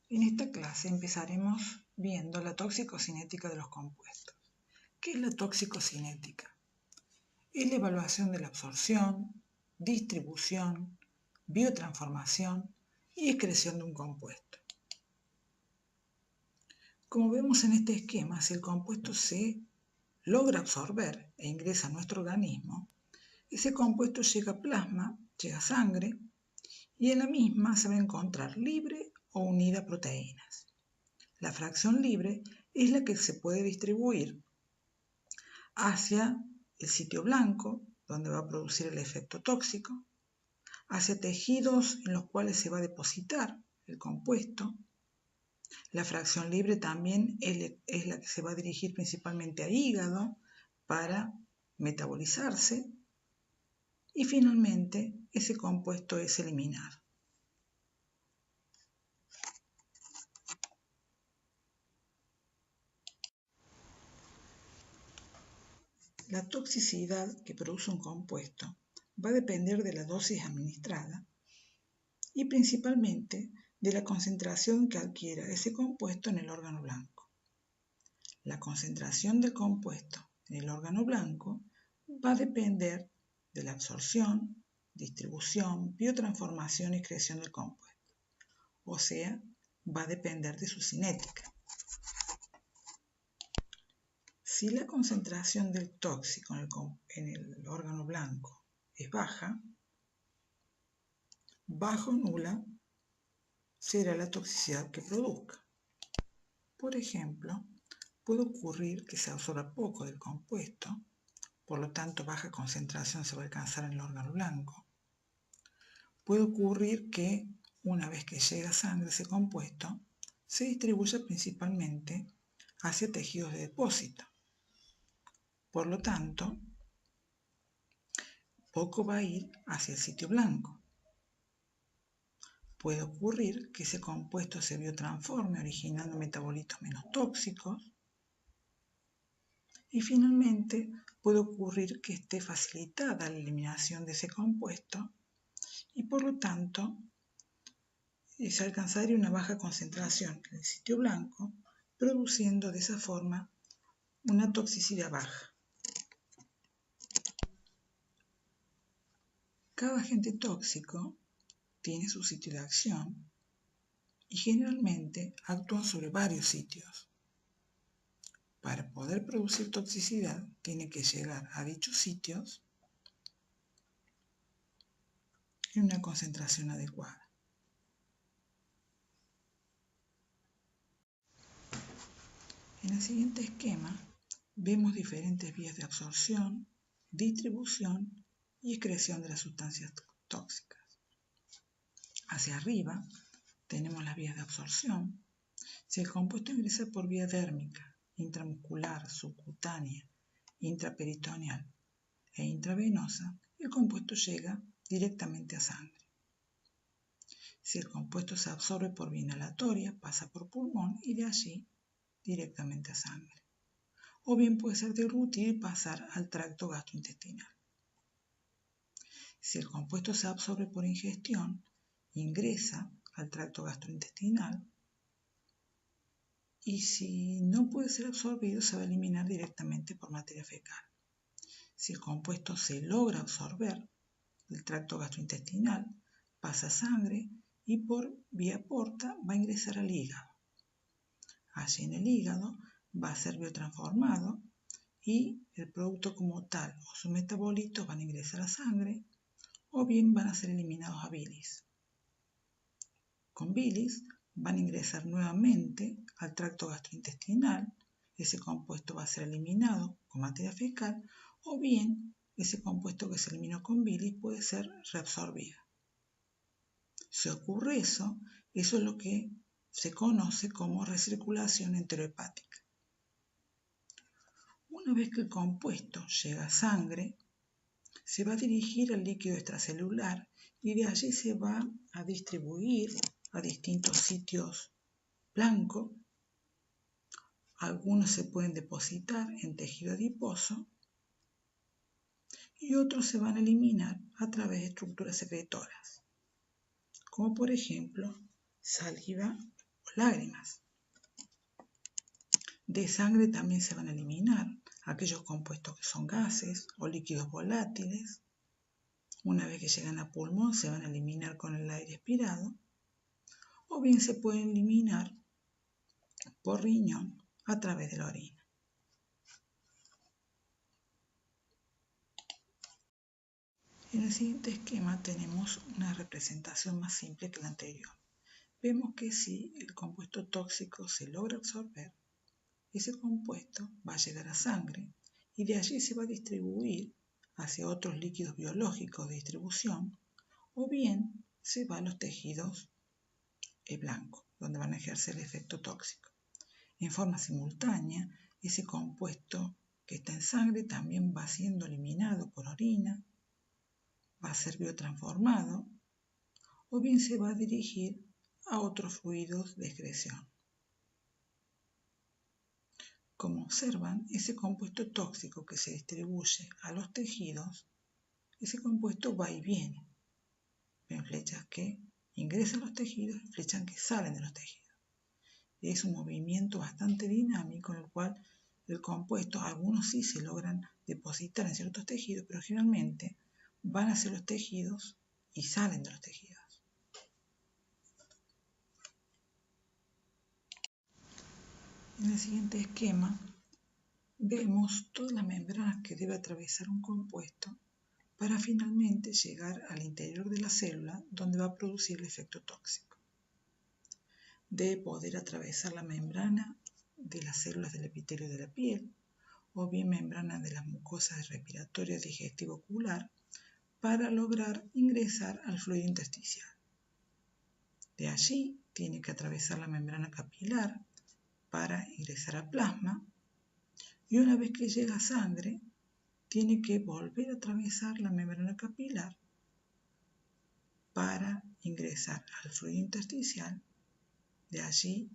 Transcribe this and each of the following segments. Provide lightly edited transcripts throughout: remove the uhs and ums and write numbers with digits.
En esta clase empezaremos viendo la toxicocinética de los compuestos. ¿Qué es la toxicocinética? Es la evaluación de la absorción, distribución, biotransformación y excreción de un compuesto. Como vemos en este esquema, si el compuesto se logra absorber e ingresa a nuestro organismo, ese compuesto llega a plasma, llega a sangre, y en la misma se va a encontrar libre o unida a proteínas. La fracción libre es la que se puede distribuir hacia el sitio blanco, donde va a producir el efecto tóxico, hacia tejidos en los cuales se va a depositar el compuesto. La fracción libre también es la que se va a dirigir principalmente al hígado para metabolizarse, y finalmente ese compuesto es eliminado. La toxicidad que produce un compuesto va a depender de la dosis administrada y principalmente de la concentración que adquiera ese compuesto en el órgano blanco. La concentración del compuesto en el órgano blanco va a depender de la absorción, distribución, biotransformación y excreción del compuesto. O sea, va a depender de su cinética. Si la concentración del tóxico en el órgano blanco es baja, bajo o nula será la toxicidad que produzca. Por ejemplo, puede ocurrir que se absorba poco del compuesto, por lo tanto baja concentración se va a alcanzar en el órgano blanco. Puede ocurrir que una vez que llega a sangre ese compuesto, se distribuya principalmente hacia tejidos de depósito. Por lo tanto, poco va a ir hacia el sitio blanco. Puede ocurrir que ese compuesto se biotransforme originando metabolitos menos tóxicos. Y finalmente puede ocurrir que esté facilitada la eliminación de ese compuesto y por lo tanto se alcanzaría una baja concentración en el sitio blanco, produciendo de esa forma una toxicidad baja. Cada agente tóxico tiene su sitio de acción y generalmente actúan sobre varios sitios. Para poder producir toxicidad tiene que llegar a dichos sitios en una concentración adecuada. En el siguiente esquema vemos diferentes vías de absorción, distribución y excreción de las sustancias tóxicas. Hacia arriba tenemos las vías de absorción. Si el compuesto ingresa por vía dérmica, intramuscular, subcutánea, intraperitoneal e intravenosa, el compuesto llega directamente a sangre. Si el compuesto se absorbe por vía inhalatoria, pasa por pulmón y de allí directamente a sangre. O bien puede ser deglutido y pasar al tracto gastrointestinal. Si el compuesto se absorbe por ingestión, ingresa al tracto gastrointestinal y si no puede ser absorbido se va a eliminar directamente por materia fecal. Si el compuesto se logra absorber del tracto gastrointestinal, pasa a sangre y por vía porta va a ingresar al hígado. Allí en el hígado va a ser biotransformado y el producto como tal o sus metabolitos van a ingresar a sangre o bien van a ser eliminados a bilis. Con bilis van a ingresar nuevamente al tracto gastrointestinal, ese compuesto va a ser eliminado con materia fecal o bien ese compuesto que se eliminó con bilis puede ser reabsorbido. Si ocurre eso es lo que se conoce como recirculación enterohepática. Una vez que el compuesto llega a sangre, se va a dirigir al líquido extracelular y de allí se va a distribuir a distintos sitios blancos. Algunos se pueden depositar en tejido adiposo y otros se van a eliminar a través de estructuras secretoras, como por ejemplo saliva o lágrimas. De sangre también se van a eliminar aquellos compuestos que son gases o líquidos volátiles. Una vez que llegan a pulmón se van a eliminar con el aire expirado, o bien se pueden eliminar por riñón a través de la orina. En el siguiente esquema tenemos una representación más simple que la anterior. Vemos que si el compuesto tóxico se logra absorber, ese compuesto va a llegar a sangre y de allí se va a distribuir hacia otros líquidos biológicos de distribución, o bien se va a los tejidos blancos, donde van a ejercer el efecto tóxico. En forma simultánea, ese compuesto que está en sangre también va siendo eliminado por orina, va a ser biotransformado, o bien se va a dirigir a otros fluidos de excreción. Como observan, ese compuesto tóxico que se distribuye a los tejidos, ese compuesto va y viene. Ven flechas que ingresan a los tejidos y flechas que salen de los tejidos. Y es un movimiento bastante dinámico en el cual el compuesto, algunos sí se logran depositar en ciertos tejidos, pero generalmente van hacia los tejidos y salen de los tejidos. En el siguiente esquema vemos todas las membranas que debe atravesar un compuesto para finalmente llegar al interior de la célula donde va a producir el efecto tóxico. Debe poder atravesar la membrana de las células del epitelio de la piel o bien membrana de las mucosas respiratorias digestivo ocular para lograr ingresar al fluido intersticial. De allí tiene que atravesar la membrana capilar para ingresar a plasma, y una vez que llega a sangre, tiene que volver a atravesar la membrana capilar para ingresar al fluido intersticial, de allí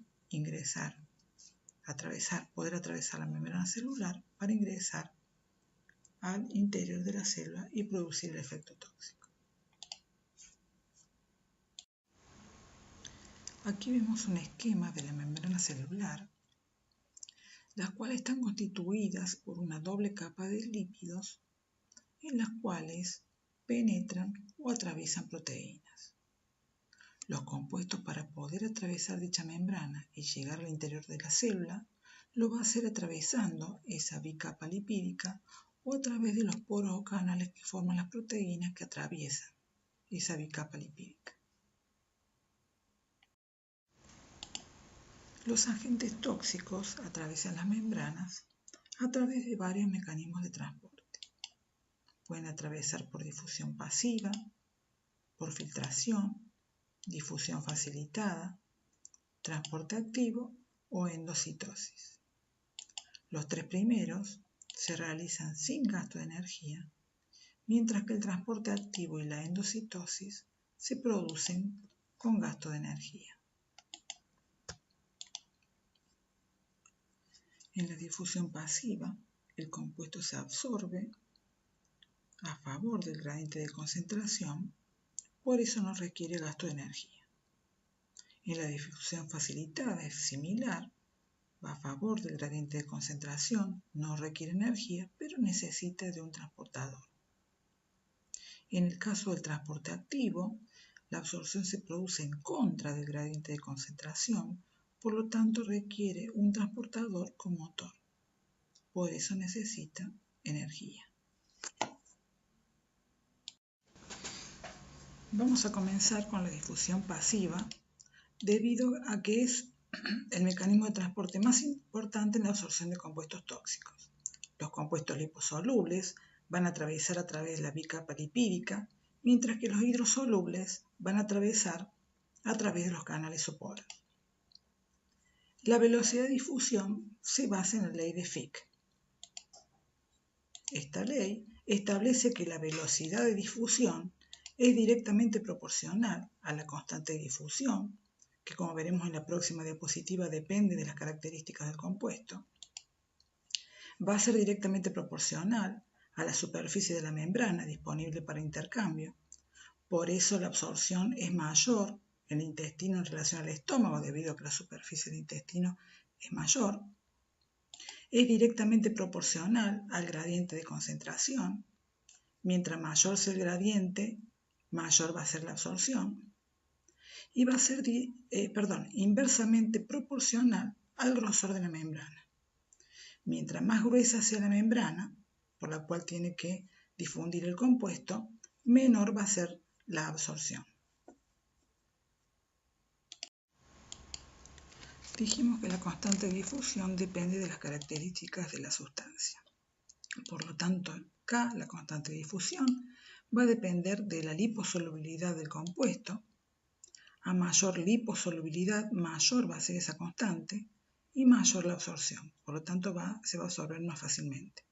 poder atravesar la membrana celular para ingresar al interior de la célula y producir el efecto tóxico. Aquí vemos un esquema de la membrana celular, las cuales están constituidas por una doble capa de lípidos en las cuales penetran o atraviesan proteínas. Los compuestos para poder atravesar dicha membrana y llegar al interior de la célula lo va a hacer atravesando esa bicapa lipídica o a través de los poros o canales que forman las proteínas que atraviesan esa bicapa lipídica. Los agentes tóxicos atraviesan las membranas a través de varios mecanismos de transporte. Pueden atravesar por difusión pasiva, por filtración, difusión facilitada, transporte activo o endocitosis. Los tres primeros se realizan sin gasto de energía, mientras que el transporte activo y la endocitosis se producen con gasto de energía. En la difusión pasiva, el compuesto se absorbe a favor del gradiente de concentración, por eso no requiere gasto de energía. En la difusión facilitada es similar, va a favor del gradiente de concentración, no requiere energía, pero necesita de un transportador. En el caso del transporte activo, la absorción se produce en contra del gradiente de concentración, por lo tanto requiere un transportador con motor. Por eso necesita energía. Vamos a comenzar con la difusión pasiva, debido a que es el mecanismo de transporte más importante en la absorción de compuestos tóxicos. Los compuestos liposolubles van a atravesar a través de la bicapa lipídica, mientras que los hidrosolubles van a atravesar a través de los canales o poros. La velocidad de difusión se basa en la ley de Fick. Esta ley establece que la velocidad de difusión es directamente proporcional a la constante de difusión, que como veremos en la próxima diapositiva depende de las características del compuesto. Va a ser directamente proporcional a la superficie de la membrana disponible para intercambio. Por eso la absorción es mayor el intestino en relación al estómago, debido a que la superficie del intestino es mayor, es directamente proporcional al gradiente de concentración. Mientras mayor sea el gradiente, mayor va a ser la absorción. Y va a ser inversamente proporcional al grosor de la membrana. Mientras más gruesa sea la membrana, por la cual tiene que difundir el compuesto, menor va a ser la absorción. Dijimos que la constante de difusión depende de las características de la sustancia. Por lo tanto, K, la constante de difusión, va a depender de la liposolubilidad del compuesto. A mayor liposolubilidad, mayor va a ser esa constante y mayor la absorción. Por lo tanto, se va a absorber más fácilmente.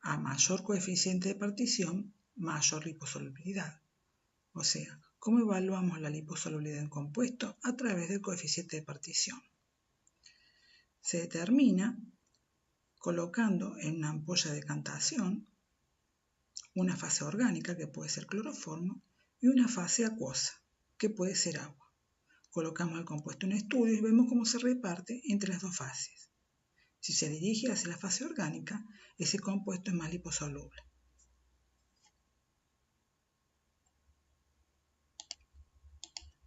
A mayor coeficiente de partición, mayor liposolubilidad. O sea, ¿cómo evaluamos la liposolubilidad del compuesto? A través del coeficiente de partición. Se determina colocando en una ampolla de decantación una fase orgánica, que puede ser cloroformo, y una fase acuosa, que puede ser agua. Colocamos el compuesto en estudio y vemos cómo se reparte entre las dos fases. Si se dirige hacia la fase orgánica, ese compuesto es más liposoluble.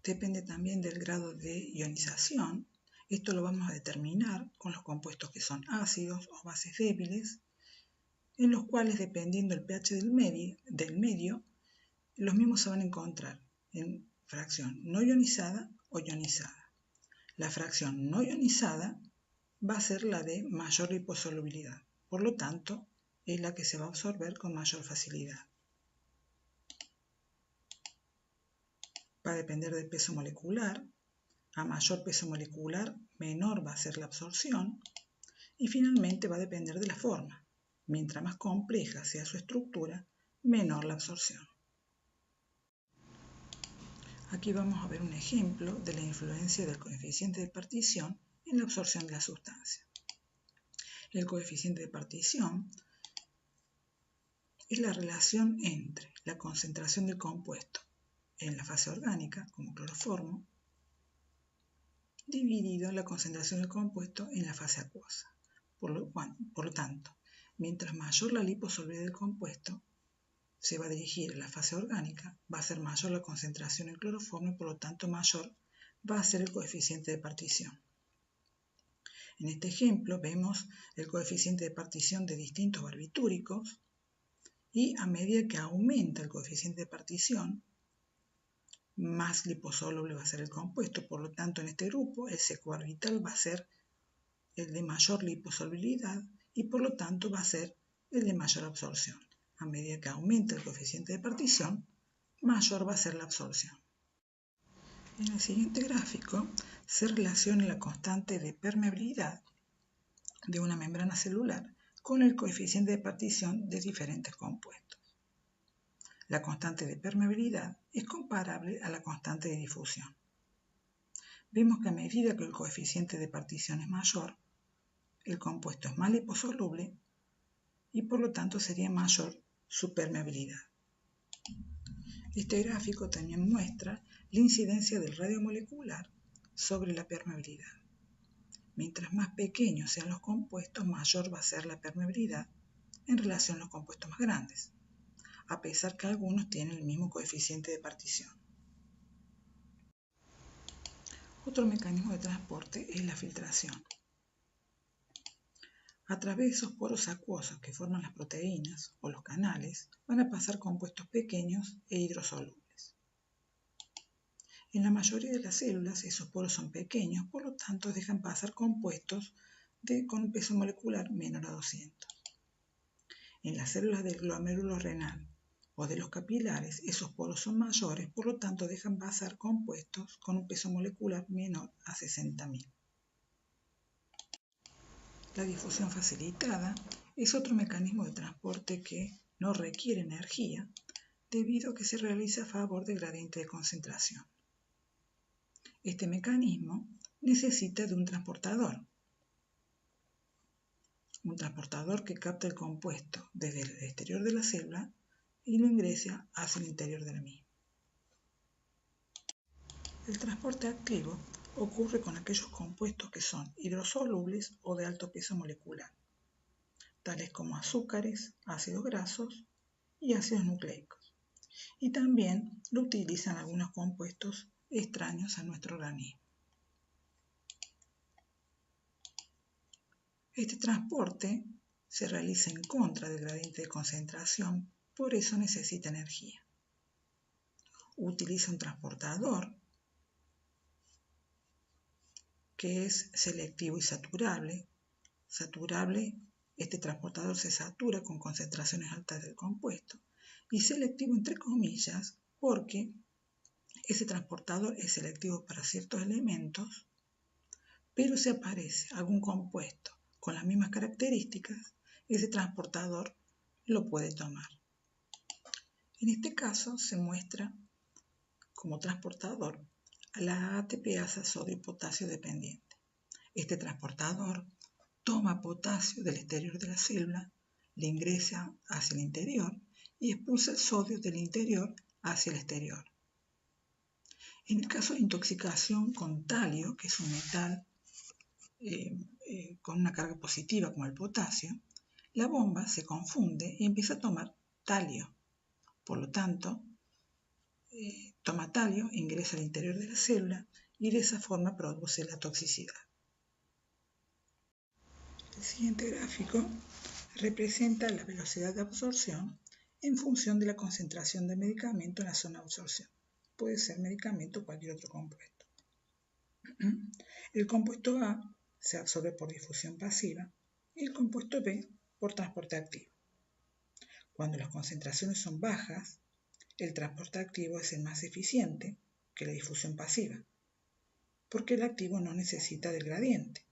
Depende también del grado de ionización. Esto lo vamos a determinar con los compuestos que son ácidos o bases débiles, en los cuales, dependiendo del pH del medio, los mismos se van a encontrar en fracción no ionizada o ionizada. La fracción no ionizada va a ser la de mayor liposolubilidad, por lo tanto, es la que se va a absorber con mayor facilidad. Va a depender del peso molecular. A mayor peso molecular, menor va a ser la absorción. Y finalmente va a depender de la forma. Mientras más compleja sea su estructura, menor la absorción. Aquí vamos a ver un ejemplo de la influencia del coeficiente de partición en la absorción de la sustancia. El coeficiente de partición es la relación entre la concentración del compuesto en la fase orgánica, como cloroformo, dividido la concentración del compuesto en la fase acuosa. Por lo tanto, mientras mayor la liposolubilidad del compuesto, se va a dirigir a la fase orgánica, va a ser mayor la concentración en cloroformo y por lo tanto mayor va a ser el coeficiente de partición. En este ejemplo vemos el coeficiente de partición de distintos barbitúricos y a medida que aumenta el coeficiente de partición, más liposoluble va a ser el compuesto. Por lo tanto, en este grupo el secobarbital va a ser el de mayor liposolubilidad y por lo tanto va a ser el de mayor absorción. A medida que aumenta el coeficiente de partición, mayor va a ser la absorción. En el siguiente gráfico se relaciona la constante de permeabilidad de una membrana celular con el coeficiente de partición de diferentes compuestos. La constante de permeabilidad es comparable a la constante de difusión. Vemos que a medida que el coeficiente de partición es mayor, el compuesto es más liposoluble y por lo tanto sería mayor su permeabilidad. Este gráfico también muestra la incidencia del radio molecular sobre la permeabilidad. Mientras más pequeños sean los compuestos, mayor va a ser la permeabilidad en relación a los compuestos más grandes, a pesar que algunos tienen el mismo coeficiente de partición. Otro mecanismo de transporte es la filtración. A través de esos poros acuosos que forman las proteínas o los canales, van a pasar compuestos pequeños e hidrosolubles. En la mayoría de las células esos poros son pequeños, por lo tanto dejan pasar compuestos con un peso molecular menor a 200. En las células del glomérulo renal o de los capilares, esos poros son mayores, por lo tanto dejan pasar compuestos con un peso molecular menor a 60.000. La difusión facilitada es otro mecanismo de transporte que no requiere energía debido a que se realiza a favor del gradiente de concentración. Este mecanismo necesita de un transportador que capta el compuesto desde el exterior de la célula y lo ingresa hacia el interior de la misma. El transporte activo ocurre con aquellos compuestos que son hidrosolubles o de alto peso molecular, tales como azúcares, ácidos grasos y ácidos nucleicos. Y también lo utilizan algunos compuestos extraños a nuestro organismo. Este transporte se realiza en contra del gradiente de concentración, por eso necesita energía. Utiliza un transportador que es selectivo y saturable. Este transportador se satura con concentraciones altas del compuesto, y selectivo entre comillas porque ese transportador es selectivo para ciertos elementos, pero si aparece algún compuesto con las mismas características, ese transportador lo puede tomar. En este caso se muestra como transportador a la ATPasa sodio-potasio dependiente. Este transportador toma potasio del exterior de la célula, le ingresa hacia el interior y expulsa el sodio del interior hacia el exterior. En el caso de intoxicación con talio, que es un metal con una carga positiva como el potasio, la bomba se confunde y empieza a tomar talio. Por lo tanto, toma talio, ingresa al interior de la célula y de esa forma produce la toxicidad. El siguiente gráfico representa la velocidad de absorción en función de la concentración del medicamento en la zona de absorción. Puede ser medicamento o cualquier otro compuesto. El compuesto A se absorbe por difusión pasiva y el compuesto B por transporte activo. Cuando las concentraciones son bajas, el transporte activo es el más eficiente que la difusión pasiva, porque el activo no necesita del gradiente.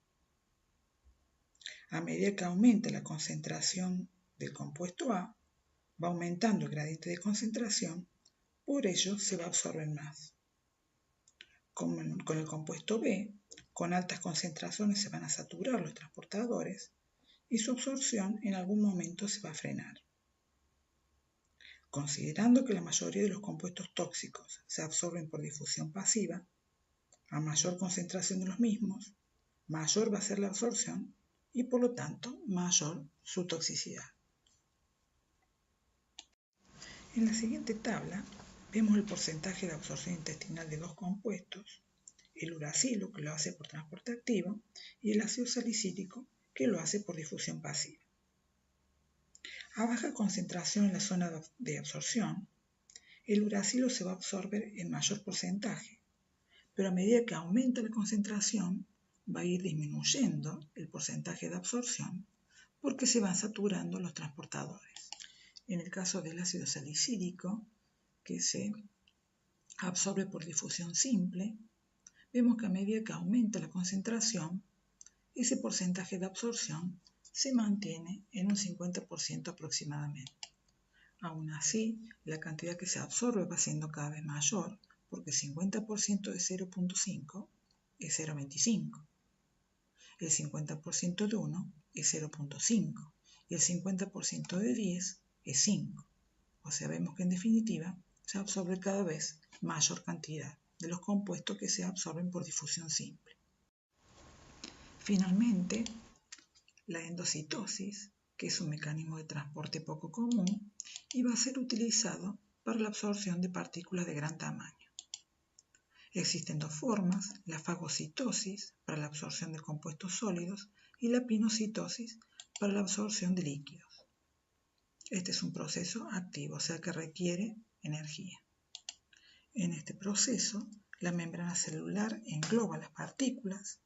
A medida que aumenta la concentración del compuesto A, va aumentando el gradiente de concentración, por ello se va a absorber más. Con el compuesto B, con altas concentraciones se van a saturar los transportadores y su absorción en algún momento se va a frenar. Considerando que la mayoría de los compuestos tóxicos se absorben por difusión pasiva, a mayor concentración de los mismos, mayor va a ser la absorción y por lo tanto mayor su toxicidad. En la siguiente tabla vemos el porcentaje de absorción intestinal de dos compuestos, el uracilo, que lo hace por transporte activo, y el ácido salicílico, que lo hace por difusión pasiva. A baja concentración en la zona de absorción, el uracilo se va a absorber en mayor porcentaje, pero a medida que aumenta la concentración, va a ir disminuyendo el porcentaje de absorción porque se van saturando los transportadores. En el caso del ácido salicílico, que se absorbe por difusión simple, vemos que a medida que aumenta la concentración, ese porcentaje de absorción se mantiene en un 50% aproximadamente. Aún así, la cantidad que se absorbe va siendo cada vez mayor, porque el 50% de 0.5 es 0.25, el 50% de 1 es 0.5 y el 50% de 10 es 5. O sea, vemos que en definitiva se absorbe cada vez mayor cantidad de los compuestos que se absorben por difusión simple. Finalmente, la endocitosis, que es un mecanismo de transporte poco común y va a ser utilizado para la absorción de partículas de gran tamaño. Existen dos formas, la fagocitosis para la absorción de compuestos sólidos y la pinocitosis para la absorción de líquidos. Este es un proceso activo, o sea que requiere energía. En este proceso, la membrana celular engloba las partículas,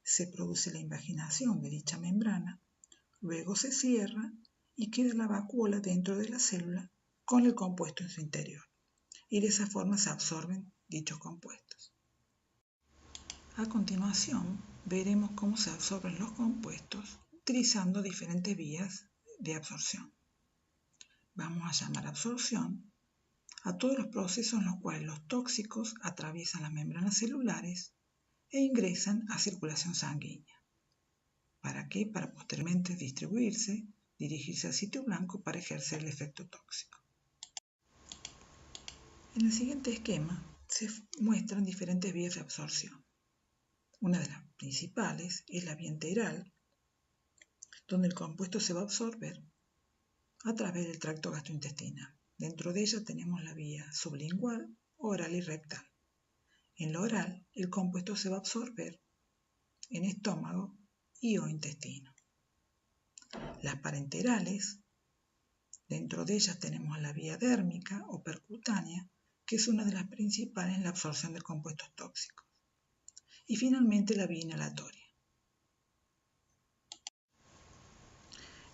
se produce la invaginación de dicha membrana, luego se cierra y queda la vacuola dentro de la célula con el compuesto en su interior, y de esa forma se absorben dichos compuestos. A continuación, veremos cómo se absorben los compuestos utilizando diferentes vías de absorción. Vamos a llamar absorción a todos los procesos en los cuales los tóxicos atraviesan las membranas celulares e ingresan a circulación sanguínea. ¿Para qué? Para posteriormente distribuirse, dirigirse al sitio blanco para ejercer el efecto tóxico. En el siguiente esquema se muestran diferentes vías de absorción. Una de las principales es la vía enteral, donde el compuesto se va a absorber a través del tracto gastrointestinal. Dentro de ella tenemos la vía sublingual, oral y rectal. En lo oral, el compuesto se va a absorber en estómago y o intestino. Las parenterales, dentro de ellas tenemos la vía dérmica o percutánea, que es una de las principales en la absorción de compuestos tóxicos. Y finalmente la vía inhalatoria.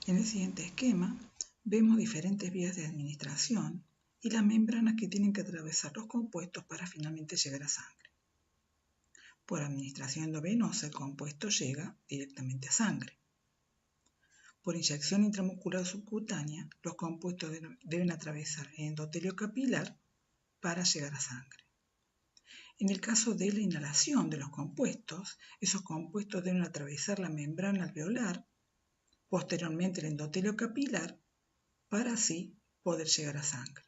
En el siguiente esquema vemos diferentes vías de administración y las membranas que tienen que atravesar los compuestos para finalmente llegar a sangre. Por administración endovenosa el compuesto llega directamente a sangre. Por inyección intramuscular subcutánea, los compuestos deben atravesar el endotelio capilar para llegar a sangre. En el caso de la inhalación de los compuestos, esos compuestos deben atravesar la membrana alveolar, posteriormente el endotelio capilar, para así poder llegar a sangre.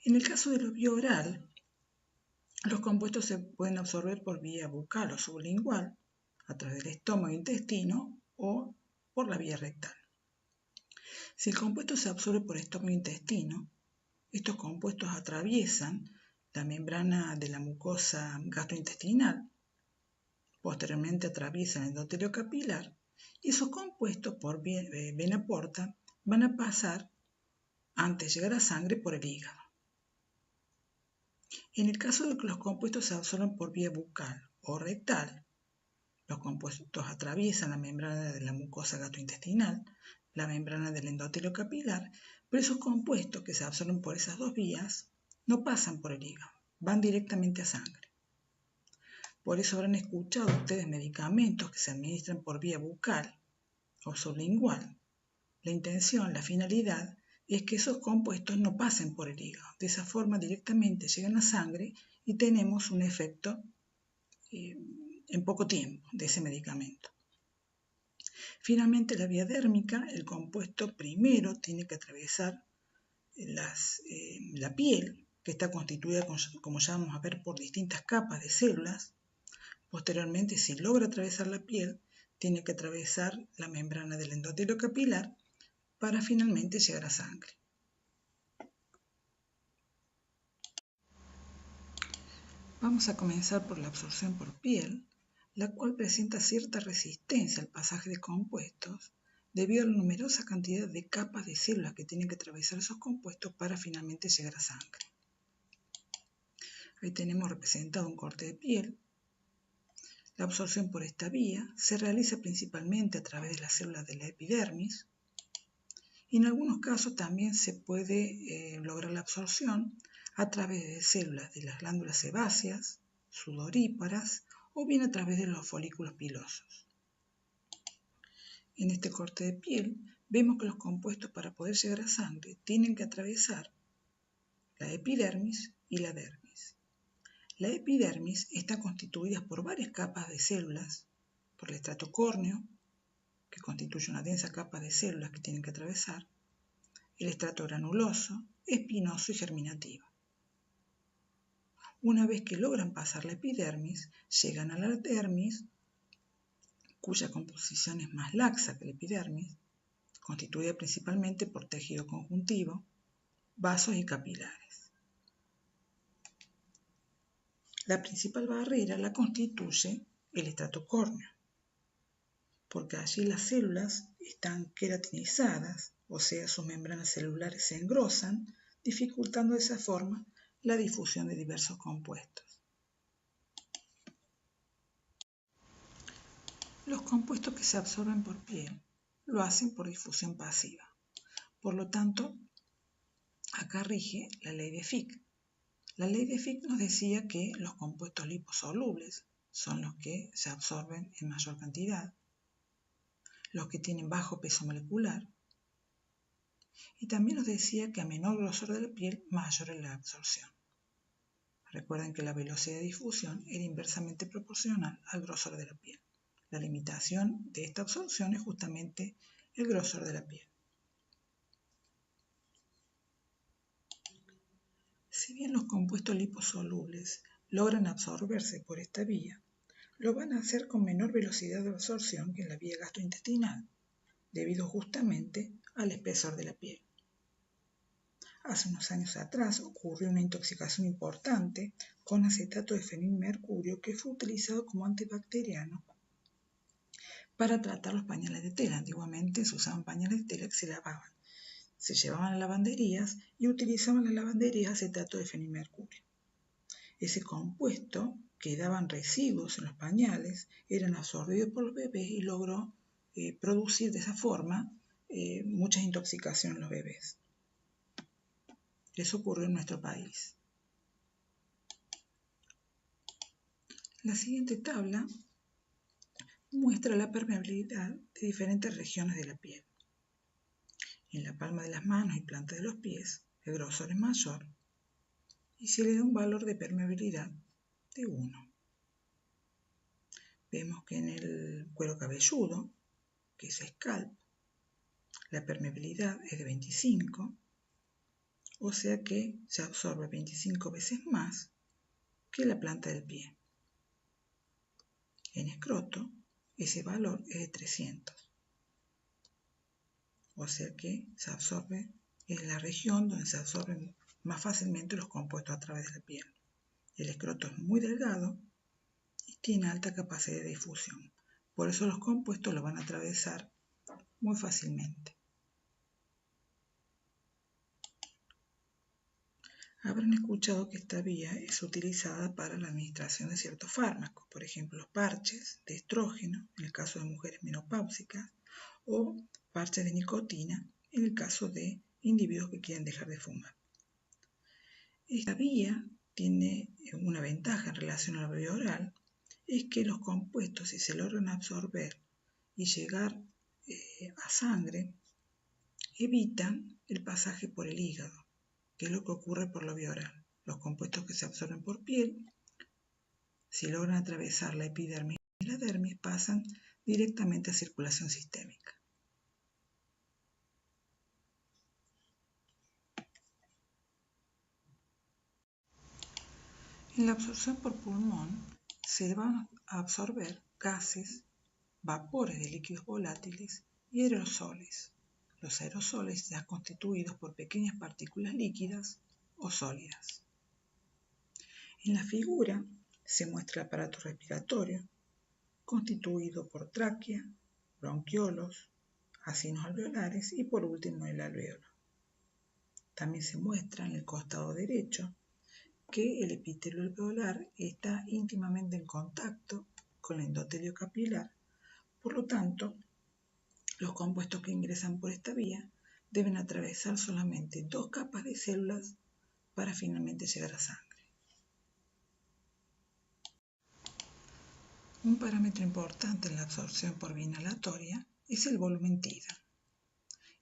En el caso de la vía oral, los compuestos se pueden absorber por vía bucal o sublingual, a través del estómago e intestino o por la vía rectal. Si el compuesto se absorbe por estómago e intestino, estos compuestos atraviesan la membrana de la mucosa gastrointestinal, posteriormente atraviesan el endotelio capilar y esos compuestos por vena porta van a pasar antes de llegar a sangre por el hígado. En el caso de que los compuestos se absorban por vía bucal o rectal, los compuestos atraviesan la membrana de la mucosa gastrointestinal, la membrana del endotelio capilar, pero esos compuestos que se absorben por esas dos vías no pasan por el hígado, van directamente a sangre. Por eso habrán escuchado ustedes medicamentos que se administran por vía bucal o sublingual. La intención, la finalidad, es que esos compuestos no pasen por el hígado. De esa forma directamente llegan a sangre y tenemos un efecto en poco tiempo de ese medicamento. Finalmente, la vía dérmica, el compuesto primero tiene que atravesar la piel, que está constituida, como ya vamos a ver, por distintas capas de células. Posteriormente, si logra atravesar la piel, tiene que atravesar la membrana del endotelio capilar para finalmente llegar a sangre. Vamos a comenzar por la absorción por piel, la cual presenta cierta resistencia al pasaje de compuestos debido a la numerosa cantidad de capas de células que tienen que atravesar esos compuestos para finalmente llegar a sangre. Ahí tenemos representado un corte de piel. La absorción por esta vía se realiza principalmente a través de las células de la epidermis y en algunos casos también se puede lograr la absorción a través de células de las glándulas sebáceas, sudoríparas o bien a través de los folículos pilosos. En este corte de piel vemos que los compuestos para poder llegar a sangre tienen que atravesar la epidermis y la dermis. La epidermis está constituida por varias capas de células, por el estrato córneo, que constituye una densa capa de células que tienen que atravesar, el estrato granuloso, espinoso y germinativo. Una vez que logran pasar la epidermis, llegan a la dermis, cuya composición es más laxa que la epidermis, constituida principalmente por tejido conjuntivo, vasos y capilares. La principal barrera la constituye el estrato córneo, porque allí las células están queratinizadas, o sea, sus membranas celulares se engrosan, dificultando de esa forma la difusión de diversos compuestos. Los compuestos que se absorben por piel lo hacen por difusión pasiva. Por lo tanto, acá rige la ley de Fick. La ley de Fick nos decía que los compuestos liposolubles son los que se absorben en mayor cantidad, los que tienen bajo peso molecular, y también nos decía que a menor grosor de la piel, mayor es la absorción. Recuerden que la velocidad de difusión era inversamente proporcional al grosor de la piel. La limitación de esta absorción es justamente el grosor de la piel. Si bien los compuestos liposolubles logran absorberse por esta vía, lo van a hacer con menor velocidad de absorción que en la vía gastrointestinal, debido justamente al espesor de la piel. Hace unos años atrás ocurrió una intoxicación importante con acetato de fenilmercurio que fue utilizado como antibacteriano para tratar los pañales de tela. Antiguamente se usaban pañales de tela que se lavaban. Se llevaban a lavanderías y utilizaban las lavanderías acetato de fenilmercurio. Ese compuesto quedaban residuos en los pañales, eran absorbidos por los bebés y logró producir de esa forma muchas intoxicaciones en los bebés. Eso ocurrió en nuestro país. La siguiente tabla muestra la permeabilidad de diferentes regiones de la piel. En la palma de las manos y planta de los pies, el grosor es mayor y se le da un valor de permeabilidad de 1. Vemos que en el cuero cabelludo, que es scalp, la permeabilidad es de 25, o sea que se absorbe 25 veces más que la planta del pie. En escroto, ese valor es de 300, o sea que se absorbe, es la región donde se absorben más fácilmente los compuestos a través de la piel. El escroto es muy delgado y tiene alta capacidad de difusión, por eso los compuestos lo van a atravesar muy fácilmente. Habrán escuchado que esta vía es utilizada para la administración de ciertos fármacos, por ejemplo los parches de estrógeno en el caso de mujeres menopáusicas o parches de nicotina en el caso de individuos que quieren dejar de fumar. Esta vía tiene una ventaja en relación a la vía oral, es que los compuestos, si se logran absorber y llegar a sangre, evitan el pasaje por el hígado, que es lo que ocurre por la vía oral. Los compuestos que se absorben por piel, si logran atravesar la epidermis y la dermis, pasan directamente a circulación sistémica. En la absorción por pulmón se van a absorber gases, vapores de líquidos volátiles y aerosoles. Los aerosoles están constituidos por pequeñas partículas líquidas o sólidas. En la figura se muestra el aparato respiratorio, constituido por tráquea, bronquiolos, acinos alveolares y por último el alvéolo. También se muestra en el costado derecho que el epitelio alveolar está íntimamente en contacto con el endotelio capilar, por lo tanto, los compuestos que ingresan por esta vía deben atravesar solamente 2 capas de células para finalmente llegar a sangre. Un parámetro importante en la absorción por vía inhalatoria es el volumen tidal.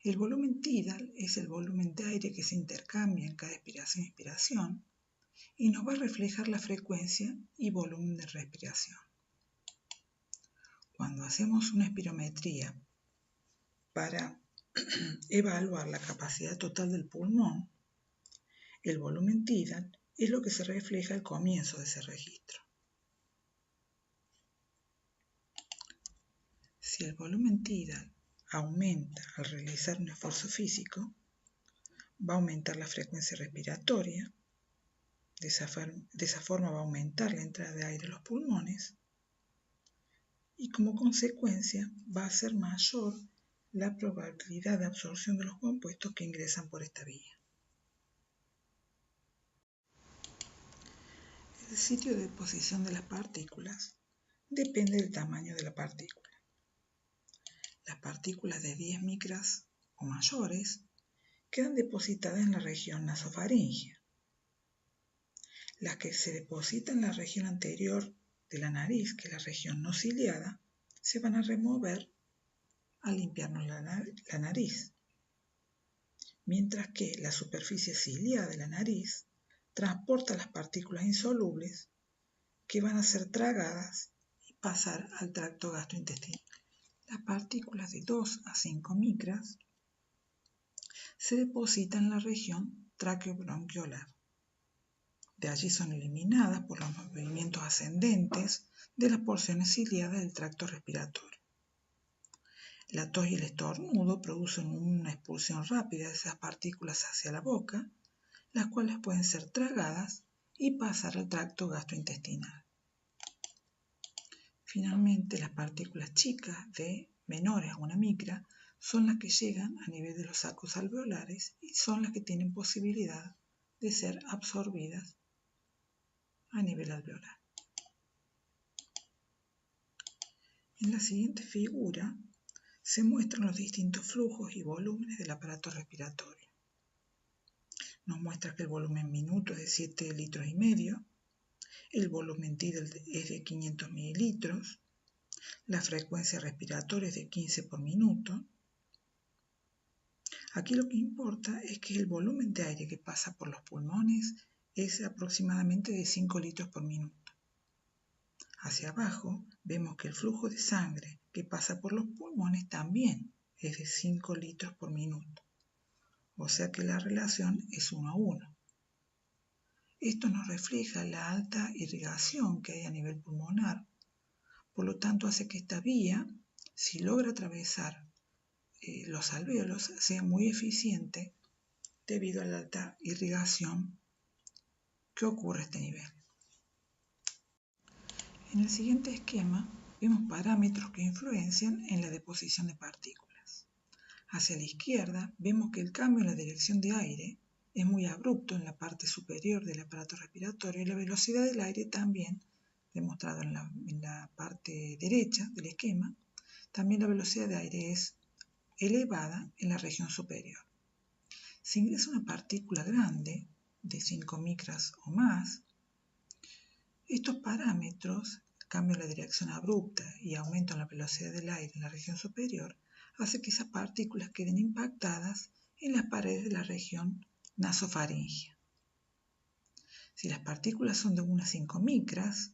El volumen tidal es el volumen de aire que se intercambia en cada expiración e inspiración y nos va a reflejar la frecuencia y volumen de respiración. Cuando hacemos una espirometría para evaluar la capacidad total del pulmón, el volumen tidal es lo que se refleja al comienzo de ese registro. Si el volumen tidal aumenta al realizar un esfuerzo físico, va a aumentar la frecuencia respiratoria, de esa forma va a aumentar la entrada de aire a los pulmones y como consecuencia va a ser mayor la probabilidad de absorción de los compuestos que ingresan por esta vía. El sitio de deposición de las partículas depende del tamaño de la partícula. Las partículas de 10 micras o mayores quedan depositadas en la región nasofaringea. Las que se depositan en la región anterior de la nariz, que es la región no ciliada, se van a remover al limpiarnos la nariz, mientras que la superficie ciliada de la nariz transporta las partículas insolubles que van a ser tragadas y pasar al tracto gastrointestinal. Las partículas de 2 a 5 micras se depositan en la región tráqueo-bronquiolar. De allí son eliminadas por los movimientos ascendentes de las porciones ciliadas del tracto respiratorio. La tos y el estornudo producen una expulsión rápida de esas partículas hacia la boca, las cuales pueden ser tragadas y pasar al tracto gastrointestinal. Finalmente, las partículas chicas de menores a 1 micra son las que llegan a nivel de los sacos alveolares y son las que tienen posibilidad de ser absorbidas a nivel alveolar. En la siguiente figura se muestran los distintos flujos y volúmenes del aparato respiratorio. Nos muestra que el volumen minuto es de 7,5 litros, el volumen tidal es de 500 mililitros, la frecuencia respiratoria es de 15 por minuto. Aquí lo que importa es que el volumen de aire que pasa por los pulmones es aproximadamente de 5 litros por minuto. Hacia abajo vemos que el flujo de sangre que pasa por los pulmones también es de 5 litros por minuto. O sea que la relación es 1 a 1. Esto nos refleja la alta irrigación que hay a nivel pulmonar, por lo tanto hace que esta vía, si logra atravesar los alvéolos, sea muy eficiente debido a la alta irrigación que ocurre a este nivel. En el siguiente esquema vemos parámetros que influencian en la deposición de partículas. Hacia la izquierda vemos que el cambio en la dirección de aire es muy abrupto en la parte superior del aparato respiratorio y la velocidad del aire también, demostrado en la parte derecha del esquema, también la velocidad de aire es elevada en la región superior. Si ingresa una partícula grande, de 5 micras o más, estos parámetros, cambio en la dirección abrupta y aumento en la velocidad del aire en la región superior, hace que esas partículas queden impactadas en las paredes de la región nasofaringea. Si las partículas son de unas 5 micras,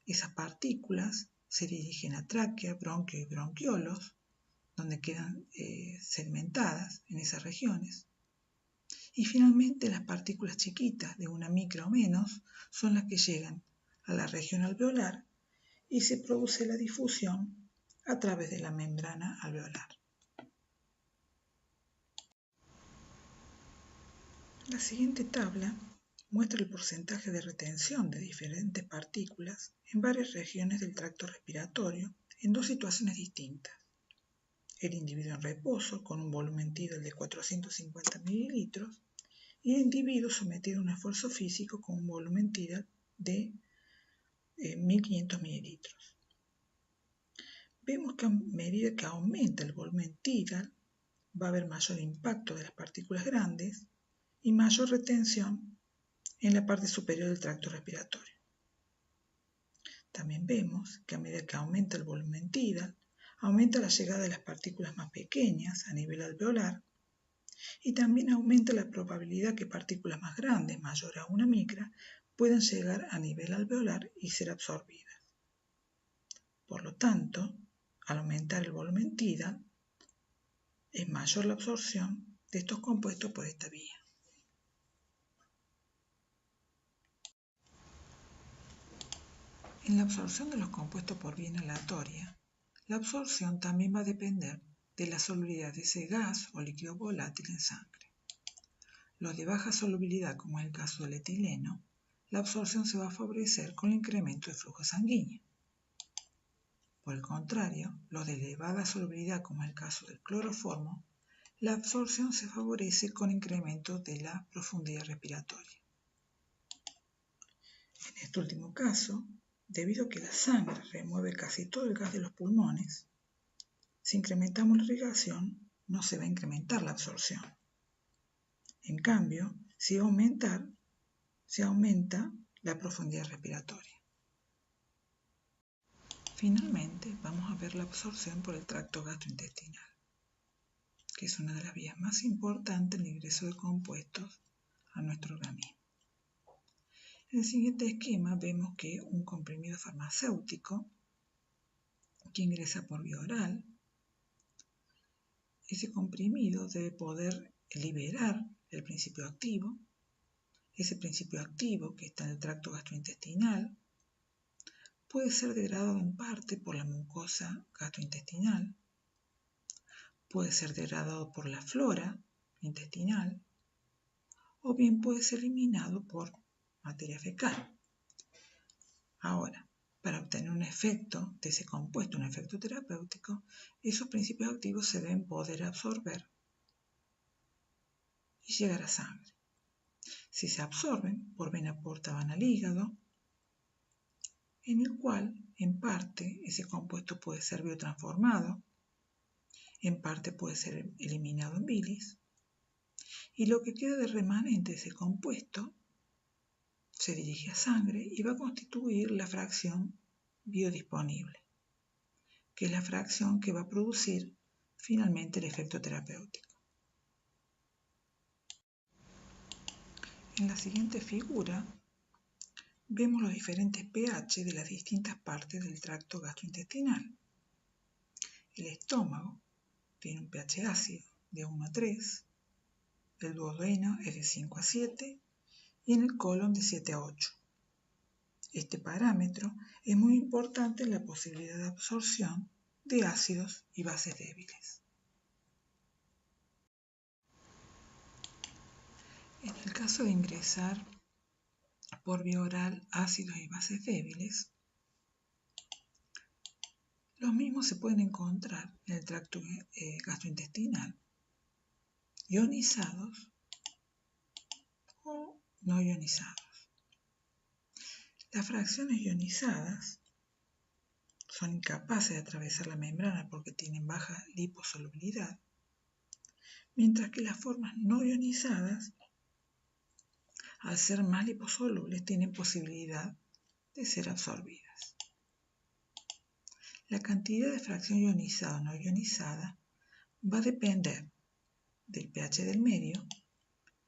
esas partículas se dirigen a tráquea, bronquio y bronquiolos, donde quedan segmentadas en esas regiones. Y finalmente las partículas chiquitas de 1 micra o menos son las que llegan a la región alveolar y se produce la difusión a través de la membrana alveolar. La siguiente tabla muestra el porcentaje de retención de diferentes partículas en varias regiones del tracto respiratorio en dos situaciones distintas. El individuo en reposo con un volumen tidal de 450 mililitros y el individuo sometido a un esfuerzo físico con un volumen tidal de 1500 mililitros. Vemos que a medida que aumenta el volumen tidal va a haber mayor impacto de las partículas grandes y mayor retención en la parte superior del tracto respiratorio. También vemos que a medida que aumenta el volumen tidal, aumenta la llegada de las partículas más pequeñas a nivel alveolar y también aumenta la probabilidad que partículas más grandes, mayores a 1 micra, puedan llegar a nivel alveolar y ser absorbidas. Por lo tanto, al aumentar el volumen tidal, es mayor la absorción de estos compuestos por esta vía. En la absorción de los compuestos por vía inhalatoria, la absorción también va a depender de la solubilidad de ese gas o líquido volátil en sangre. Los de baja solubilidad, como es el caso del etileno, la absorción se va a favorecer con el incremento del flujo sanguíneo. Por el contrario, los de elevada solubilidad, como es el caso del cloroformo, la absorción se favorece con incremento de la profundidad respiratoria. En este último caso, debido a que la sangre remueve casi todo el gas de los pulmones, si incrementamos la irrigación, no se va a incrementar la absorción. En cambio, se aumenta la profundidad respiratoria. Finalmente, vamos a ver la absorción por el tracto gastrointestinal, que es una de las vías más importantes en el ingreso de compuestos a nuestro organismo. En el siguiente esquema vemos que un comprimido farmacéutico que ingresa por vía oral, ese comprimido debe poder liberar el principio activo, ese principio activo que está en el tracto gastrointestinal puede ser degradado en parte por la mucosa gastrointestinal, puede ser degradado por la flora intestinal o bien puede ser eliminado por materia fecal. Ahora, para obtener un efecto de ese compuesto, un efecto terapéutico, esos principios activos se deben poder absorber y llegar a sangre. Si se absorben por vena porta van al hígado, en el cual, en parte, ese compuesto puede ser biotransformado, en parte puede ser eliminado en bilis, y lo que queda de remanente de ese compuesto se dirige a sangre y va a constituir la fracción biodisponible, que es la fracción que va a producir finalmente el efecto terapéutico. En la siguiente figura vemos los diferentes pH de las distintas partes del tracto gastrointestinal. El estómago tiene un pH ácido de 1 a 3, el duodeno es de 5 a 7 y en el colon de 7 a 8. Este parámetro es muy importante en la posibilidad de absorción de ácidos y bases débiles. En el caso de ingresar por vía oral ácidos y bases débiles, los mismos se pueden encontrar en el tracto gastrointestinal, ionizados o no ionizados. Las fracciones ionizadas son incapaces de atravesar la membrana porque tienen baja liposolubilidad, mientras que las formas no ionizadas, al ser más liposolubles, tienen posibilidad de ser absorbidas. La cantidad de fracción ionizada o no ionizada va a depender del pH del medio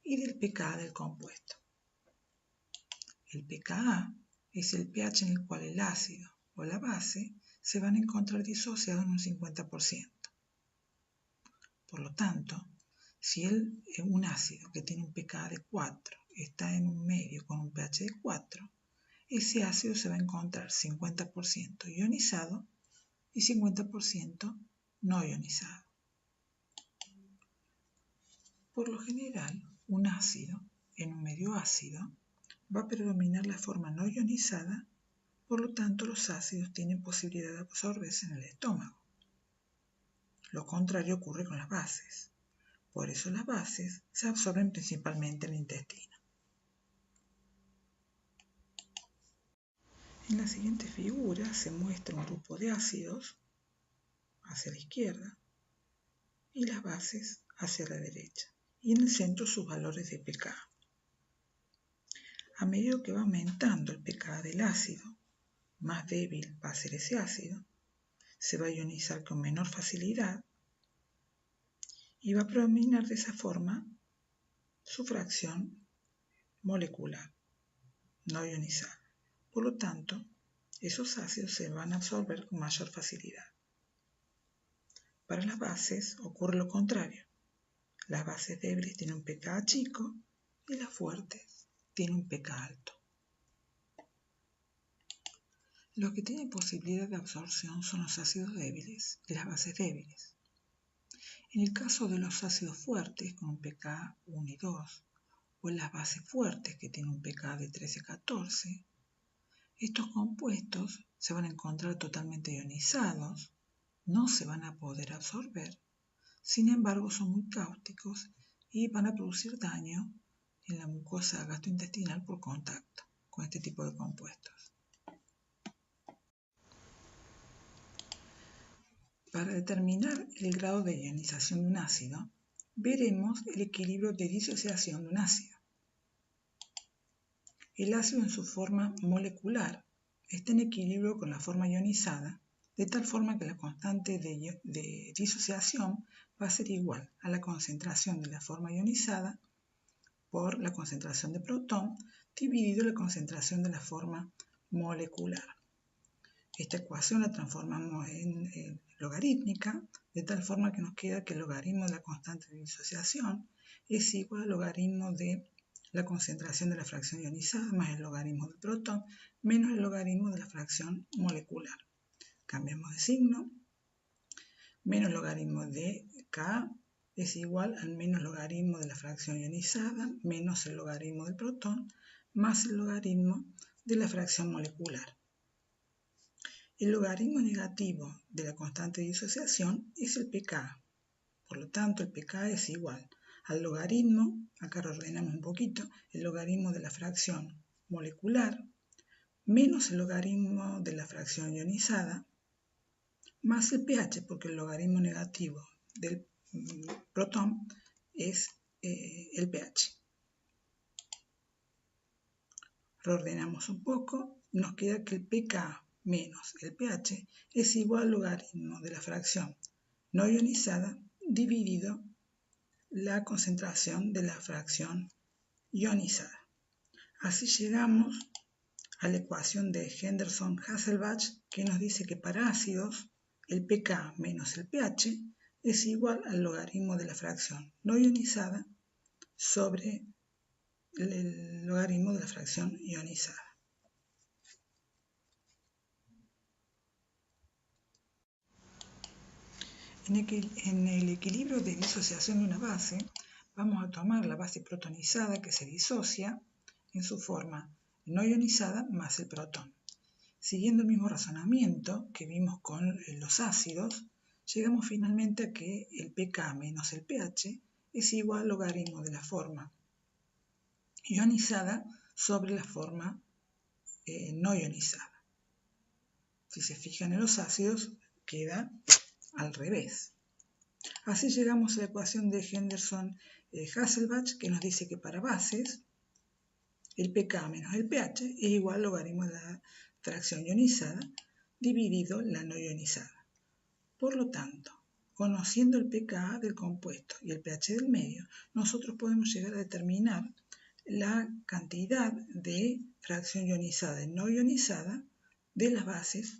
y del pKa del compuesto. El pKa es el pH en el cual el ácido o la base se van a encontrar disociados en un 50%. Por lo tanto, si un ácido que tiene un pKa de 4 está en un medio con un pH de 4, ese ácido se va a encontrar 50% ionizado y 50% no ionizado. Por lo general, un ácido en un medio ácido va a predominar la forma no ionizada, por lo tanto los ácidos tienen posibilidad de absorberse en el estómago. Lo contrario ocurre con las bases. Por eso las bases se absorben principalmente en el intestino. En la siguiente figura se muestra un grupo de ácidos hacia la izquierda y las bases hacia la derecha, y en el centro sus valores de pKa. A medida que va aumentando el pKa del ácido, más débil va a ser ese ácido, se va a ionizar con menor facilidad y va a predominar de esa forma su fracción molecular no ionizada. Por lo tanto, esos ácidos se van a absorber con mayor facilidad. Para las bases ocurre lo contrario. Las bases débiles tienen un pKa chico y las fuertes tienen un pKa alto. Los que tienen posibilidad de absorción son los ácidos débiles y las bases débiles. En el caso de los ácidos fuertes con un pKa 1 y 2, o en las bases fuertes que tienen un pKa de 13 a 14, estos compuestos se van a encontrar totalmente ionizados, no se van a poder absorber, sin embargo son muy cáusticos y van a producir daño en la mucosa gastrointestinal por contacto con este tipo de compuestos. Para determinar el grado de ionización de un ácido, veremos el equilibrio de disociación de un ácido. El ácido en su forma molecular está en equilibrio con la forma ionizada, de tal forma que la constante de disociación va a ser igual a la concentración de la forma ionizada por la concentración de protón dividido la concentración de la forma molecular. Esta ecuación la transformamos en logarítmica, de tal forma que nos queda que el logaritmo de la constante de disociación es igual al logaritmo de la concentración de la fracción ionizada más el logaritmo del protón menos el logaritmo de la fracción molecular. Cambiamos de signo, menos logaritmo de K es igual al menos logaritmo de la fracción ionizada menos el logaritmo del protón más el logaritmo de la fracción molecular. El logaritmo negativo de la constante de disociación es el pK. Por lo tanto, el pK es igual al logaritmo, acá reordenamos un poquito, el logaritmo de la fracción molecular menos el logaritmo de la fracción ionizada más el pH, porque el logaritmo negativo del protón es el pH. Reordenamos un poco, nos queda que el pK menos el pH es igual al logaritmo de la fracción no ionizada dividido la concentración de la fracción ionizada. Así llegamos a la ecuación de Henderson-Hasselbalch que nos dice que para ácidos el pK menos el pH es igual al logaritmo de la fracción no ionizada sobre el logaritmo de la fracción ionizada. En el equilibrio de disociación de una base, vamos a tomar la base protonizada que se disocia en su forma no ionizada más el protón. Siguiendo el mismo razonamiento que vimos con los ácidos, llegamos finalmente a que el pK menos el pH es igual al logaritmo de la forma ionizada sobre la forma no ionizada. Si se fijan en los ácidos, queda al revés. Así llegamos a la ecuación de Henderson-Hasselbalch que nos dice que para bases el pK menos el pH es igual al logaritmo de la fracción ionizada dividido la no ionizada. Por lo tanto, conociendo el pK del compuesto y el pH del medio, nosotros podemos llegar a determinar la cantidad de fracción ionizada y no ionizada de las bases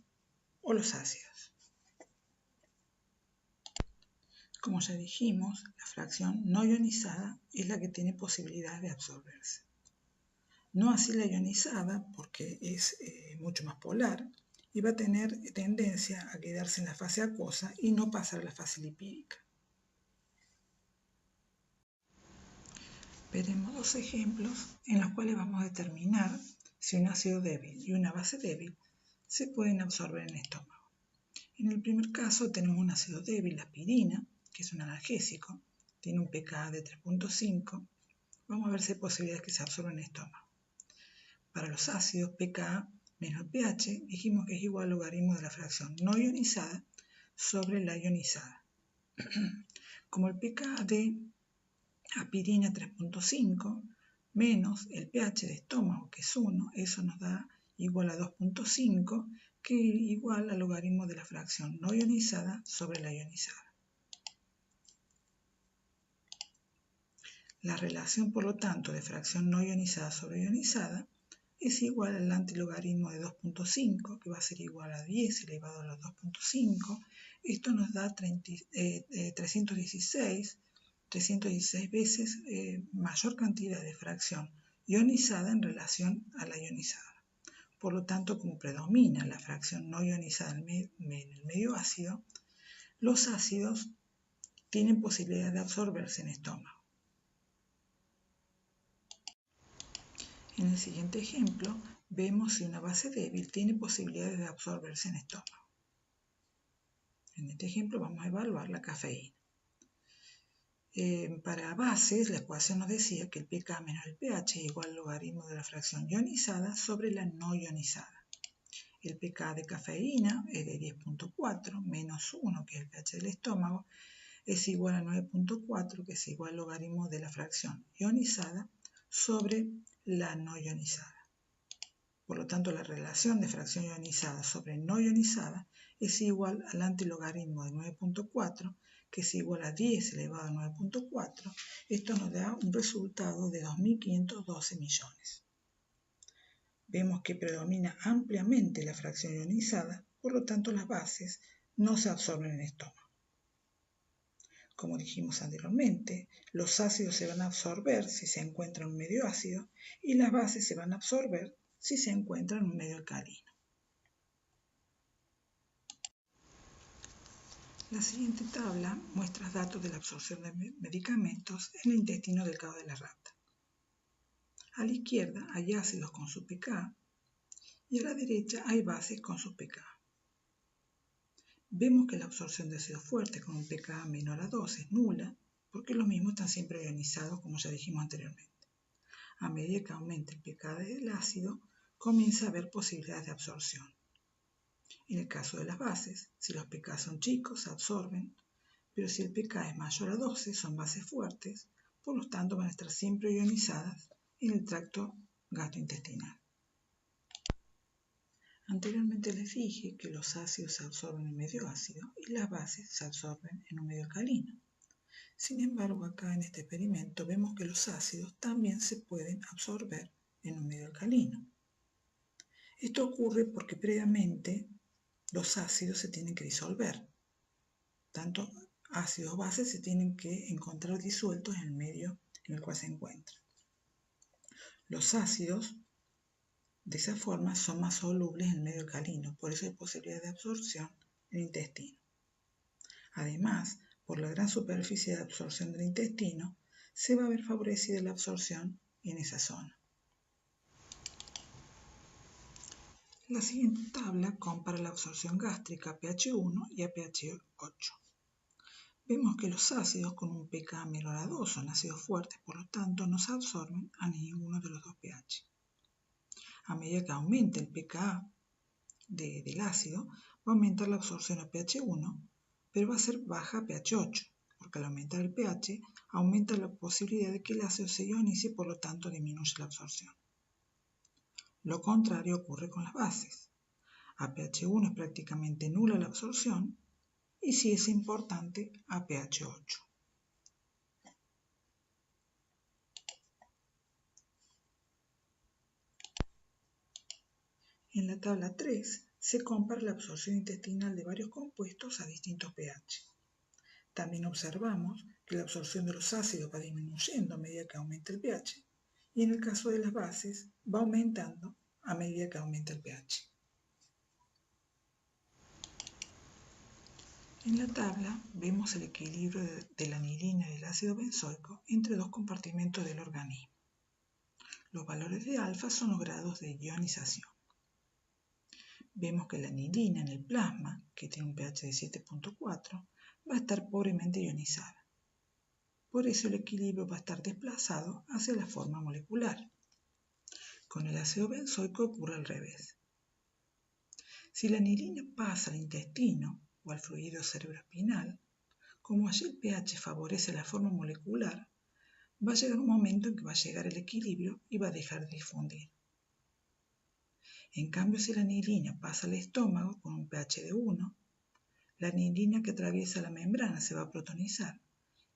o los ácidos. Como ya dijimos, la fracción no ionizada es la que tiene posibilidad de absorberse. No así la ionizada, porque es mucho más polar y va a tener tendencia a quedarse en la fase acuosa y no pasar a la fase lipídica. Veremos dos ejemplos en los cuales vamos a determinar si un ácido débil y una base débil se pueden absorber en el estómago. En el primer caso tenemos un ácido débil, la aspirina, que es un analgésico, tiene un pK de 3.5. Vamos a ver si hay posibilidades que se absorban en el estómago. Para los ácidos, pK menos pH, dijimos que es igual al logaritmo de la fracción no ionizada sobre la ionizada. Como el pK de aspirina 3.5 menos el pH de estómago, que es 1, eso nos da igual a 2.5, que es igual al logaritmo de la fracción no ionizada sobre la ionizada. La relación, por lo tanto, de fracción no ionizada sobre ionizada es igual al antilogaritmo de 2.5, que va a ser igual a 10 elevado a los 2.5. Esto nos da 316 veces mayor cantidad de fracción ionizada en relación a la ionizada. Por lo tanto, como predomina la fracción no ionizada en el medio ácido, los ácidos tienen posibilidad de absorberse en estómago. En el siguiente ejemplo, vemos si una base débil tiene posibilidades de absorberse en estómago. En este ejemplo vamos a evaluar la cafeína. Para bases, la ecuación nos decía que el pK menos el pH es igual al logaritmo de la fracción ionizada sobre la no ionizada. El pK de cafeína es de 10.4 menos 1, que es el pH del estómago, es igual a 9.4, que es igual al logaritmo de la fracción ionizada sobre la no ionizada. Por lo tanto, la relación de fracción ionizada sobre no ionizada es igual al antilogaritmo de 9.4, que es igual a 10 elevado a 9.4. Esto nos da un resultado de 2.512 millones. Vemos que predomina ampliamente la fracción ionizada, por lo tanto las bases no se absorben en el estómago. como dijimos anteriormente, los ácidos se van a absorber si se encuentra en un medio ácido y las bases se van a absorber si se encuentra en un medio alcalino. La siguiente tabla muestra datos de la absorción de medicamentos en el intestino delgado de la rata. A la izquierda hay ácidos con su pK y a la derecha hay bases con su pK. Vemos que la absorción de ácidos fuertes con un pK menor a 2 es nula, porque los mismos están siempre ionizados, como ya dijimos anteriormente. A medida que aumenta el pK del ácido, comienza a haber posibilidades de absorción. En el caso de las bases, si los pK son chicos, se absorben, pero si el pK es mayor a 12, son bases fuertes, por lo tanto van a estar siempre ionizadas en el tracto gastrointestinal. Anteriormente les dije que los ácidos se absorben en medio ácido y las bases se absorben en un medio alcalino. Sin embargo, acá en este experimento vemos que los ácidos también se pueden absorber en un medio alcalino. Esto ocurre porque previamente los ácidos se tienen que disolver. Tanto ácidos o bases se tienen que encontrar disueltos en el medio en el cual se encuentran. Los ácidos, de esa forma, son más solubles en el medio alcalino, por eso hay posibilidad de absorción en el intestino. Además, por la gran superficie de absorción del intestino, se va a ver favorecida la absorción en esa zona. La siguiente tabla compara la absorción gástrica a pH 1 y a pH 8. Vemos que los ácidos con un pK menor a 2 son ácidos fuertes, por lo tanto no se absorben a ninguno de los dos pH. A medida que aumenta el pK del ácido, va a aumentar la absorción a pH 1, pero va a ser baja a pH 8, porque al aumentar el pH, aumenta la posibilidad de que el ácido se ionice y por lo tanto disminuye la absorción. Lo contrario ocurre con las bases. A pH 1 es prácticamente nula la absorción y sí es importante a pH 8. En la tabla 3 se compara la absorción intestinal de varios compuestos a distintos pH. También observamos que la absorción de los ácidos va disminuyendo a medida que aumenta el pH y en el caso de las bases va aumentando a medida que aumenta el pH. En la tabla vemos el equilibrio de la anilina y del ácido benzoico entre dos compartimentos del organismo. Los valores de alfa son los grados de ionización. Vemos que la anilina en el plasma, que tiene un pH de 7.4, va a estar pobremente ionizada. Por eso el equilibrio va a estar desplazado hacia la forma molecular. Con el ácido benzoico ocurre al revés. Si la anilina pasa al intestino o al fluido cerebroespinal, como allí el pH favorece la forma molecular, va a llegar un momento en que va a llegar el equilibrio y va a dejar de difundir. En cambio, si la anilina pasa al estómago con un pH de 1, la anilina que atraviesa la membrana se va a protonizar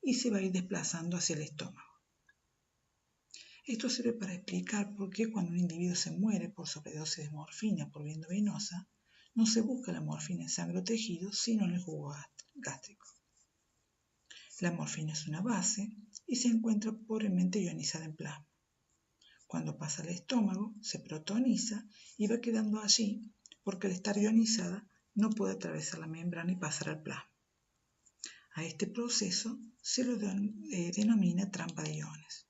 y se va a ir desplazando hacia el estómago. Esto sirve para explicar por qué cuando un individuo se muere por sobredosis de morfina por vía venosa, no se busca la morfina en sangre o tejido, sino en el jugo gástrico. La morfina es una base y se encuentra pobremente ionizada en plasma. Cuando pasa al estómago, se protoniza y va quedando allí porque al estar ionizada no puede atravesar la membrana y pasar al plasma. A este proceso se lo denomina trampa de iones.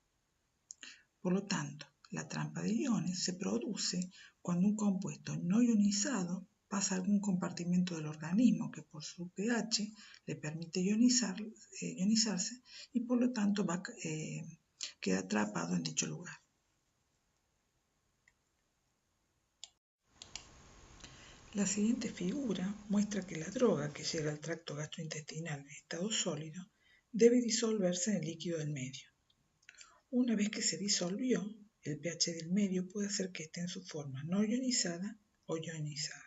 Por lo tanto, la trampa de iones se produce cuando un compuesto no ionizado pasa a algún compartimento del organismo que por su pH le permite ionizarse y por lo tanto queda atrapado en dicho lugar. La siguiente figura muestra que la droga que llega al tracto gastrointestinal en estado sólido debe disolverse en el líquido del medio. Una vez que se disolvió, el pH del medio puede hacer que esté en su forma no ionizada o ionizada.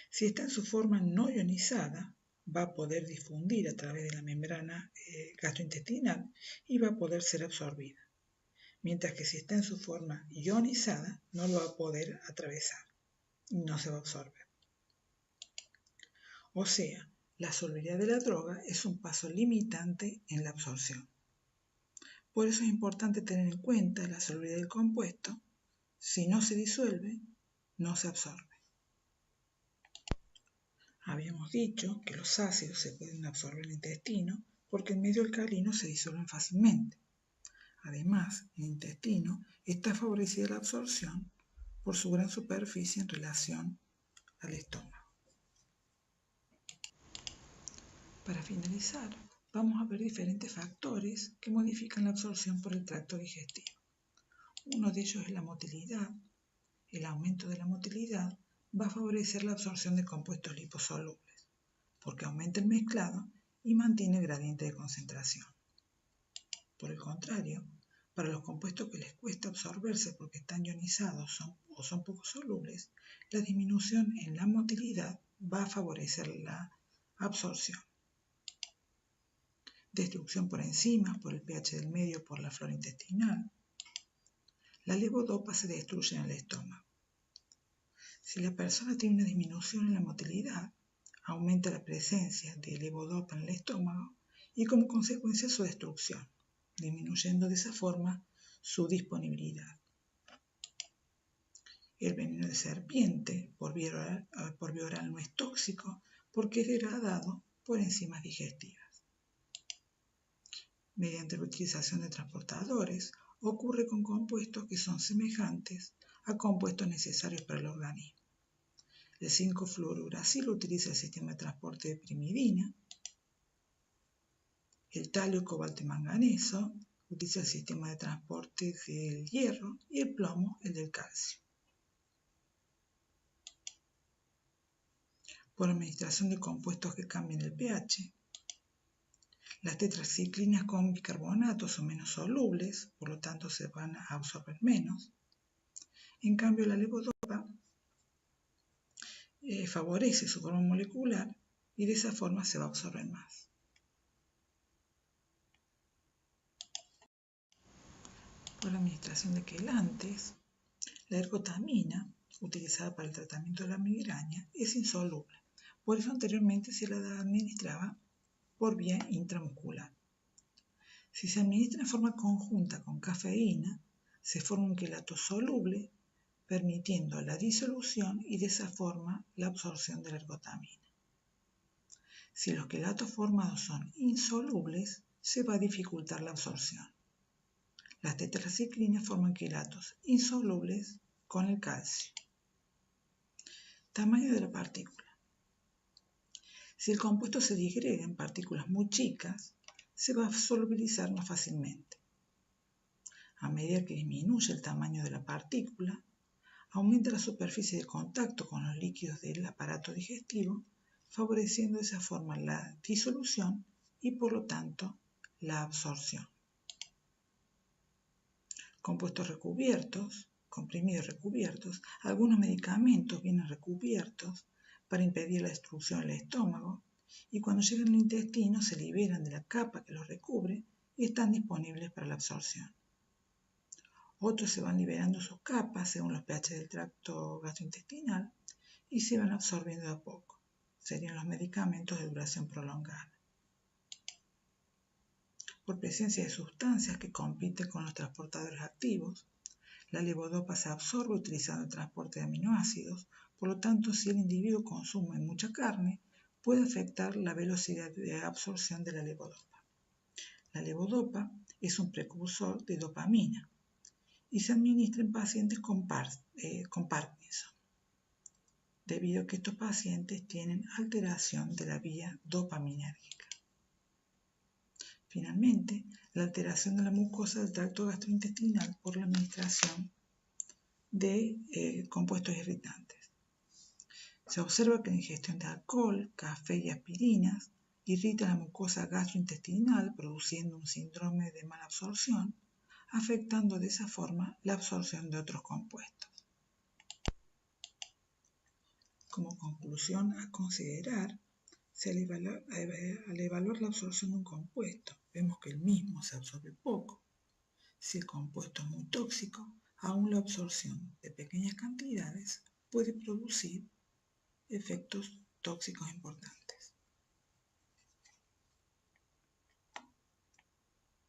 Si está en su forma no ionizada, va a poder difundir a través de la membrana gastrointestinal y va a poder ser absorbida. Mientras que si está en su forma ionizada, no lo va a poder atravesar y no se va a absorber. O sea, La solubilidad de la droga es un paso limitante en la absorción. Por eso es importante tener en cuenta la solubilidad del compuesto. Si no se disuelve, no se absorbe. Habíamos dicho que los ácidos se pueden absorber en el intestino porque en medio alcalino se disuelven fácilmente. Además, en el intestino está favorecida la absorción por su gran superficie en relación al estómago. Para finalizar, vamos a ver diferentes factores que modifican la absorción por el tracto digestivo. Uno de ellos es la motilidad. El aumento de la motilidad va a favorecer la absorción de compuestos liposolubles, porque aumenta el mezclado y mantiene el gradiente de concentración. Por el contrario, para los compuestos que les cuesta absorberse porque están ionizados o son poco solubles, la disminución en la motilidad va a favorecer la absorción. Destrucción por enzimas, por el pH del medio, por la flora intestinal. La levodopa se destruye en el estómago. Si la persona tiene una disminución en la motilidad, aumenta la presencia de levodopa en el estómago y como consecuencia su destrucción, disminuyendo de esa forma su disponibilidad. El veneno de serpiente por vía oral no es tóxico porque es degradado por enzimas digestivas. Mediante la utilización de transportadores, ocurre con compuestos que son semejantes a compuestos necesarios para el organismo. El 5-fluorouracilo utiliza el sistema de transporte de pirimidina. El talio, cobalto y manganeso utiliza el sistema de transporte del hierro y el plomo el del calcio. Por administración de compuestos que cambian el pH, las tetraciclinas con bicarbonato son menos solubles, por lo tanto se van a absorber menos. En cambio, la levodopa favorece su forma molecular y de esa forma se va a absorber más. Por la administración de quelantes, la ergotamina, utilizada para el tratamiento de la migraña, es insoluble. Por eso anteriormente se la administraba por vía intramuscular. Si se administra en forma conjunta con cafeína, se forma un quelato soluble, permitiendo la disolución y de esa forma la absorción de la ergotamina. Si los quelatos formados son insolubles, se va a dificultar la absorción. Las tetraciclinas forman quelatos insolubles con el calcio. Tamaño de la partícula. Si el compuesto se disgrega en partículas muy chicas, se va a solubilizar más fácilmente. A medida que disminuye el tamaño de la partícula, aumenta la superficie de contacto con los líquidos del aparato digestivo, favoreciendo de esa forma la disolución y por lo tanto la absorción. Compuestos recubiertos, comprimidos recubiertos, algunos medicamentos vienen recubiertos para impedir la destrucción del estómago y cuando llegan al intestino se liberan de la capa que los recubre y están disponibles para la absorción. Otros se van liberando sus capas según los pH del tracto gastrointestinal y se van absorbiendo de a poco. Serían los medicamentos de duración prolongada. Por presencia de sustancias que compiten con los transportadores activos, la levodopa se absorbe utilizando el transporte de aminoácidos, por lo tanto, si el individuo consume mucha carne, puede afectar la velocidad de absorción de la levodopa. La levodopa es un precursor de dopamina y se administra en pacientes con Parkinson, debido a que estos pacientes tienen alteración de la vía dopaminérgica. Finalmente, la alteración de la mucosa del tracto gastrointestinal por la administración de compuestos irritantes. Se observa que la ingestión de alcohol, café y aspirinas irrita la mucosa gastrointestinal, produciendo un síndrome de mala absorción, afectando de esa forma la absorción de otros compuestos. Como conclusión a considerar, al evaluar la absorción de un compuesto, vemos que el mismo se absorbe poco. Si el compuesto es muy tóxico, aún la absorción de pequeñas cantidades puede producir efectos tóxicos importantes.